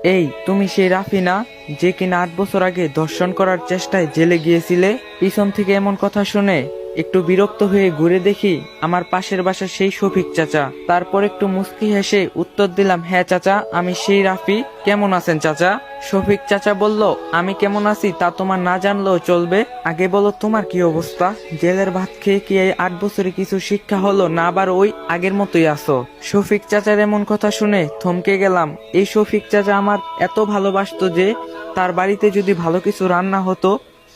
এই তুমি সেই রাফি না, যে কিনা 8 বছর আগে ধর্ষণ করার চেষ্টায় জেলে গিয়েছিলে? পিছন থেকে এমন কথা শুনে একটু বিরক্ত হয়ে ঘুরে দেখি আমার পাশের বাসা সেই শফিক চাচা। তারপর একটু মুস্কি হেসে উত্তর দিলাম, হ্যাঁ চাচা, আমি সেই রাফি। কেমন আছেন চাচা? শফিক চাচা বলল, আমি কেমন আছি তা তোমার না জানলেও চলবে, আগে বলো তোমার কি অবস্থা। জেলের ভাত খেয়ে কি এই 8 বছরে কিছু শিক্ষা হলো, না আবার ওই আগের মতোই আছো? শফিক চাচার এমন কথা শুনে থমকে গেলাম। এই শফিক চাচা আমার এত ভালোবাসতো যে তার বাড়িতে যদি ভালো কিছু রান্না হতো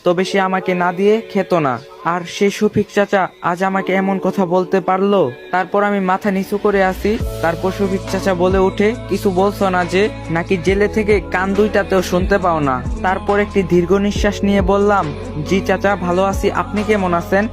তবে সে আমাকে না দিয়ে খেত না। আর সে শফিক চাচা আজ আমাকে এমন কথা বলতে পারলো। তারপর আমি মাথা নিচু করে আসি। তারপর শফিক চাচা বলে ওঠে, কিছু বলছো না যে? নাকি জেলে থেকে কান দুইটাতেও শুনতে পাও না? তারপর একটি দীর্ঘ নিঃশ্বাস নিয়ে বললাম, জি চাচা, ভালো আছি, আপনি কেমন আছেন?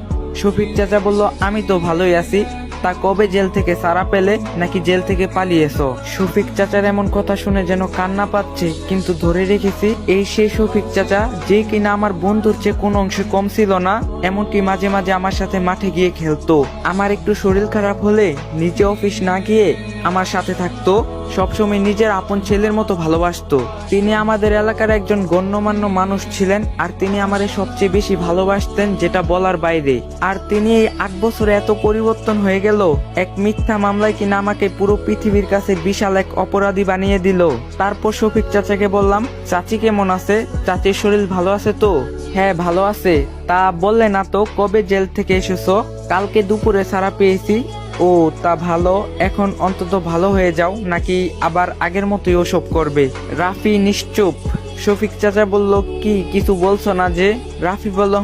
শফিক চাচা বলল, আমি তো ভালোই আছি। তা কবে জেল থেকে ছাড়া পেলে, নাকি জেল থেকে পালিয়েছো? শফিক চাচার এমন কথা শুনে যেন কান্না পাচ্ছে, কিন্তু ধরে রেখেছি। এই সেই শফিক চাচা যে কিনা আমার বন্ধুর চেয়ে কোনো অংশে কম ছিল না, এমনকি মাঝে মাঝে আমার সাথে মাঠে গিয়ে খেলতো। আমার একটু শরীর খারাপ হলে নিজে অফিস না গিয়ে আমার সাথে থাকতো, সবসময় নিজের আপন ছেলের মতো ভালোবাসতো। তিনি আমাদের এলাকার একজন গণ্যমান্য মানুষ ছিলেন, আর তিনি আমারে সবচেয়ে বেশি ভালোবাসতেন, যেটা বলার বাইরে। আর তিনি এই 8 বছরে এত পরিবর্তন হয়ে গেল, এক মিথ্যা মামলায় কিনা আমাকে পুরো পৃথিবীর কাছে বিশাল এক অপরাধী বানিয়ে দিল। তারপর শফিক চাচাকে বললাম, চাচি কেমন আছে? চাচির শরীর ভালো আছে তো? হ্যাঁ ভালো আছে। তা বললে না তো, কবে জেল থেকে এসেছো? কালকে দুপুরে ছাড়া পেয়েছি। ও তা ভালো, এখন অন্তত ভালো হয়ে যাও, নাকি আবার আগের মতোই ওসব করবে? রাফি নিশ্চুপ। শফিক চাচা বলল, কি কিছু বলছো না যে? রাফি বলল,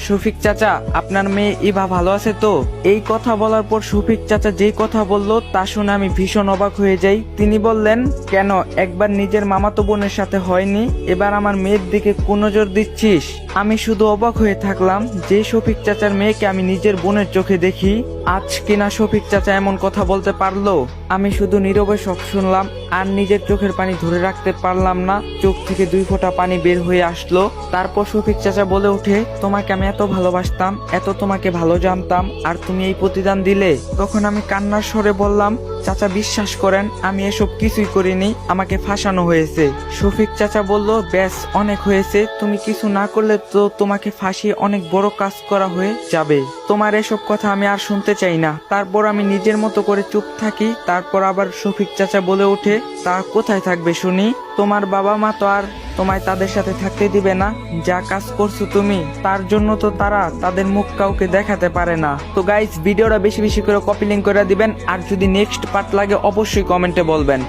শফিক চাচা, আপনার মেয়ে ইভা ভালো আছে তো? এই কথা বলার পর শফিক চাচা যেই কথা বলল তা শুনে আমি ভীষণ অবাক হয়ে যাই। তিনি বললেন, কেন, একবার নিজের মামাতো বোনের সাথে হয়নি, এবার আমার মেয়ের দিকে কোন নজর দিচ্ছিস? আমি শুধু অবাক হয়ে থাকলাম, যে শফিক চাচার মেয়েকে আমি নিজের বোনের চোখে দেখি, আজ কিনা শফিক চাচা এমন কথা বলতে পারলো। আমি শুধু নীরবে সব শুনলাম, আর নিজের চোখের পানি ধরে রাখতে পারলাম না। চোখ থেকে 2 ফোঁটা পানি বের হয়ে আসলো। তারপর শফিক চাচা বলে ওঠে, তোমাকে আমি এত ভালোবাসতাম, এত তোমাকে ভালো জানতাম, আর তুমি এই প্রতিদান দিলে। তখন আমি কান্নার স্বরে বললাম, চাচা বিশ্বাস করেন, আমি এসব কিছুই করিনি, আমাকে ফাঁসানো হয়েছে। শফিক চাচা বলল, ব্যাস অনেক হয়েছে, তুমি কিছু না করলে তো তোমাকে ফাঁসিয়ে অনেক বড় কাজ করা হয়ে যাবে। তোমার এসব কথা আমি আর শুনতে চাই না। তারপর আমি নিজের মতো করে চুপ থাকি। তারপর আবার শফিক চাচা বলে ওঠে, তা কোথায় থাকবে শুনি? তোমার বাবা মা তো আর তোমায় তাদের সাথে থাকতে দিবে না। যা কাজ করছো তুমি, তার জন্য তো তারা তাদের মুখ কাউকে দেখাতে পারে না। তো গাইস, ভিডিওটা বেশি বেশি করে কপি লিঙ্ক করে দিবেন, আর যদি নেক্সট পার্ট লাগে অবশ্যই কমেন্টে বলবেন।